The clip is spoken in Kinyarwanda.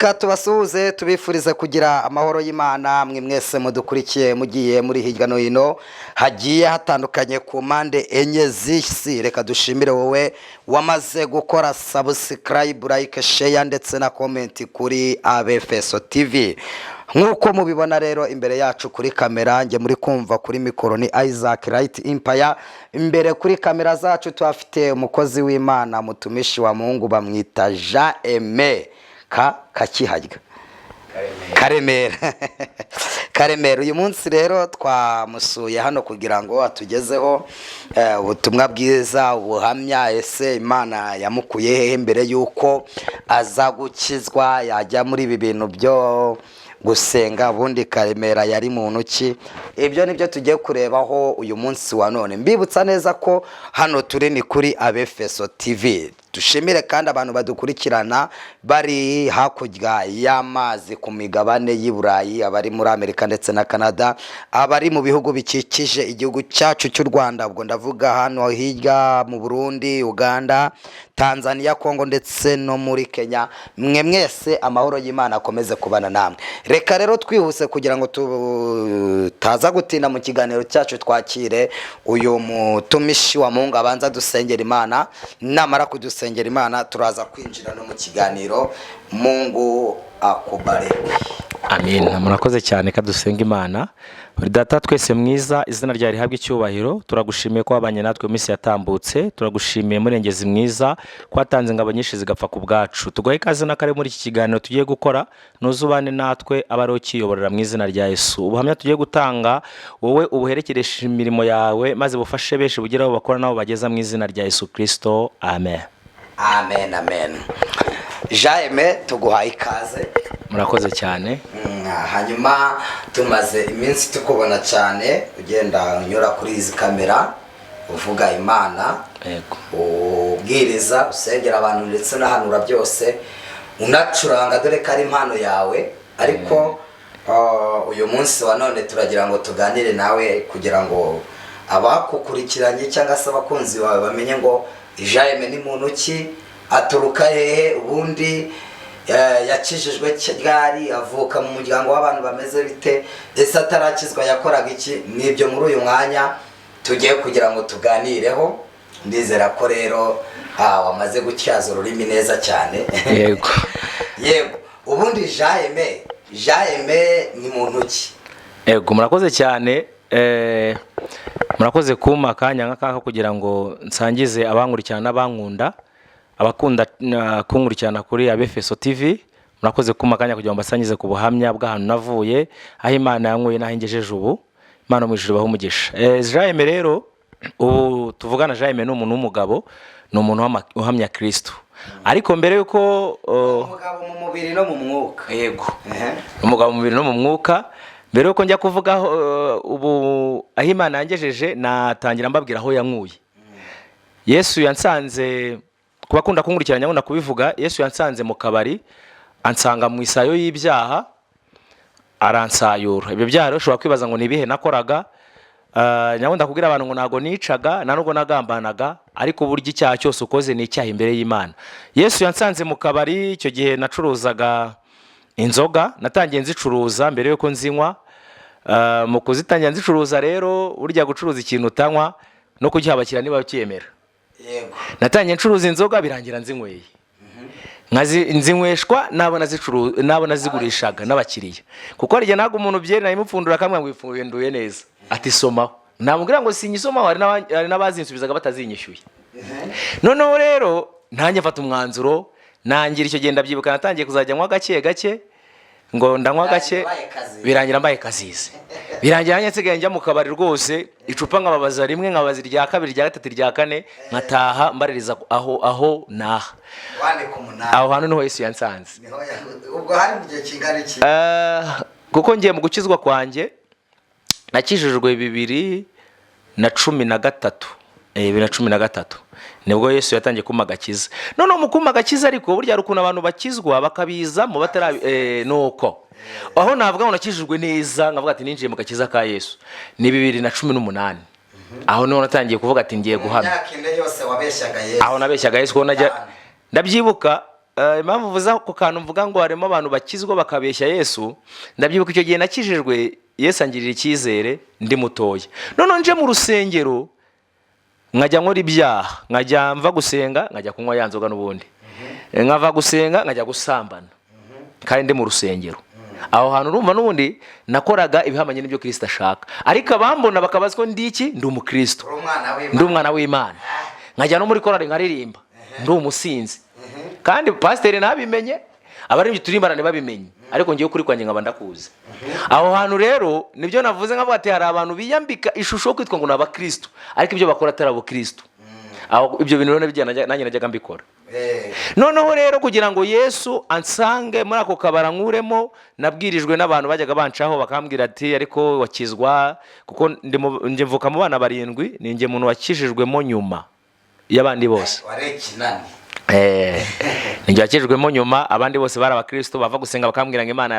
Tubasuhuze tubifuriza kugira amahoro y'Imana mwe mwese mudukurikiye mugiye muri hirya no hino hagiye hatandukanye ku mpande enye z'isi. Reka dushimire wowe wamaze gukora subscribe, like, share ndetse na comment kuri Abefeso TV. Nkuko mubibona rero imbere yacu kuri kamera, nge muri kumva kuri mikoro ni Isaac Light Empire. Imbere kuri kamera zacu tuhafite umukozi w'Imana, mutumishi wa Mungu, bamwita Jean Aime Kakihajya Karemera. Uyu munsi rero twamusuye hano kugira ngo atugezeho ubutumwa bwiza, ubuhamya. Ese Imana yamukuye hehe mbere yuko aza gukizwa, yajya muri ibi bintu byo gusenga? Ubundi Karemera yari muntu ki? Ibyo nibyo tugiye kurebaho uyu munsi wa none. Mbibutsa neza ko hano turi ni kuri Abefeso TV. Dushimire kandi abantu badukurikirana bari hakurya y'amazi ku migabane y'i Burayi, abari muri Amerika ndetse na Canada, abari mu bihugu bikikije igihugu cyacu cy'u Rwanda. Ubwo ndavuga hano hirya mu Burundi, Uganda, Tanzania, Kongo ndetse no muri Kenya. Mwe mwese amahoro y'Imana akomeze kubana namwe. Reka rero twihuse kugira ngo tutaza gutinda mu kiganiro cyacu, twakire uyu mutumishi wa Mungu abanza dusengera Imana. Namara kudusengera Imana turaza kwinjira no mu kiganiro. Mungu akubareke. Amen. Murakoze cyane kadusenga Imana. Buri data twese mwiza, izina ryawe rihabwe icyubahiro. Turagushimiye ko wabanye natwe mu minsi yatambutse. Turagushimiye murengezi mwiza ko watanze ingabo nyinshi zigapfa ku bwacu. Tugoye ikaze na kare muri iki kiganiro tugiye gukora. Nuzubane natwe abari ukiyoborera mu izina rya Yesu. Ubuhamya tugiye gutanga wowe ubuherekeresha imirimo yawe, maze bufashe benshi bugira abo bakora nabo bageza mu izina rya Yesu Kristo. Amen. Amen, amen. Jaime, tuguhaye ikaze. Murakoze cyane. Hanyuma tumaze iminsi tukubona cyane ugenda unyura kuri izi kamera uvuga Imana, Yego. Ubwiriza, usengera abantu ndetse nahanura byose, unacuranga, dore ko ari impano yawe. Ariko uyu munsi wa none turagira ngo tuganire nawe kugira ngo abakukurikiranye cyangwa se abakunzi bawe bamenye ngo Jaime ni muntu ki, aturuka hehe, ubundi yakijijwe ryari, avuka mu muryango w'abantu bameze bite, ese atarakizwa yakoraga iki? Nibyo muri uyu mwanya tugiye kugira ngo tuganireho. Ndizera ko rero wamaze gutyaza ururimi neza cyane. Yego. Yego. Ubundi Jaime ni muntu ki? Yego, murakoze cyane. Murakoze kuma akanya nk'aka kugira ngo nsangize abankurikirana n'abankunda, abakunda kunkurikirana kuri Abefeso TV. Murakoze kuma akanya kugira ngo basangize ku buhamya bw'ahantu navuye, aho Imana yankuye naho ingejeje ubu. Imana mu ijuru bahumugisha. Jaime rero, ubu tuvugana, Jaime ni umuntu w'umugabo, ni umuntu uhamya Kristo. Ariko mbere yuko umugabo mu mubiri no mu mwuka. Yego. Umugabo mu mubiri no mu mwuka. Mbere yuko njya kuvuga ubu aho Imana yangejeje, natangira mbabwira aho yankuye. Yesu yansanze, kubakunda kunkurikirana nyabona kubivuga, Yesu yansanze mu kabari, ansanga mu isayo y'ibyaha, aransayura. Ibyo byaha rero ushobora kwibaza ngo nibihe nakoraga. Nyabona kubwira abantu ngo nago nicaga, nubwo nagambanaga, ariko burya icyaha cyose ukoze ni icyaha imbere y'Imana. Yesu yansanze mu kabari, icyo gihe nacuruzaga inzoga, natangiye nzicuruza mbere yuko nzinywa. Mu kuzitangira nzicuruza rero, burya gucuruza ikintu utanywa no kugihabakira niba ukiyemera. Yego. Natangiye ncuruza inzoga, birangira nzinyweye. Nzinyweshwa nabona zigurishaga n'abakiriya. Kuko harya nago umuntu byeri nayimupfundura kamwe ngo ifunduye neza. Ati somaho. Namubwira ngo sinyisomaho, hari n'abazinsubizaga batazinyishyuye. Noneho rero ntanjye mfata umwanzuro, nangira icyo genda byibuka, natangiye kuzajya nywa gake gake, ngo ndanywa gake, birangira mbaye kazize. Birangira nsigaye njya mu kabari rwose, icupa nkababaza rimwe, nkabaza irya kabiri, irya gatatu, irya kane, nkataha mbaririza aho naha. Aho hantu niho Yesu yansanze. Ubwo hari mu gihe kingana iki? Kuko ngiye mu gukizwa kwanjye nakijijwe 2013. Nibwo Yesu yatangiye kumagakiza. None mu kumagakiza ariko burya rukuntu abantu bakizwa bakabiza mu batara nuko. Aho navuga ngo nakijijwe neza, ngavuga ati ninjiye mu gakiza ka Yesu ni 2018. Aho none natangiye kuvuga ati ngiye guhamya. Yakinde yose wabeshyaga Yesu. Aho nabeshyaga Yesu ko najya ndabyibuka impamvu uvuze ako kantu mvuga ngo harimo abantu bakizwa bakabeshya Yesu, ndabyibuka icyo gihe nakijijwe Yesu angirira icyizere ndi mutoya, none nje mu rusengero nkajya nkora ibyaha, nkajya mva gusenga nkajya kunywa ya nzoga n'ubundi, nkava gusenga nkajya gusambana kandi ndi mu rusengero. Aho hantu urumva n'ubundi nakoraga ibihamanye n'ibyo Kristo ashaka, ariko abambona bakabaza ko ndi iki, ndi umukristo, ndi umwana w'Imana, nkajya no muri korali nkaririmba, ndi umusinzi, kandi pasiteri nabimenye, abaririmbyi turimbana ntibabimenye, ariko ngiye kuri kwanjye nkaba ndakuzi. Aho hantu rero nibyo navuze nkavuga ati hari abantu biyambika ishusho yo kwitwa ngo ni abakristo, ariko ibyo bakora atari abakristo. Aho ibyo bintu rero nabijyana nanjye najyaga mbikora. Noneho rero kugira ngo Yesu ansange muri ako kabara nkuremo, nabwirijwe n'abantu bajyaga bancaho bakambwira ati ariko wakizwa, kuko nje mvuka mu bana 7, ninjye muntu wakijijwemo nyuma y'abandi bose. Ninjye wakijijwemo nyuma, abandi bose bari abakristo bava gusenga bakambwira ngo Imana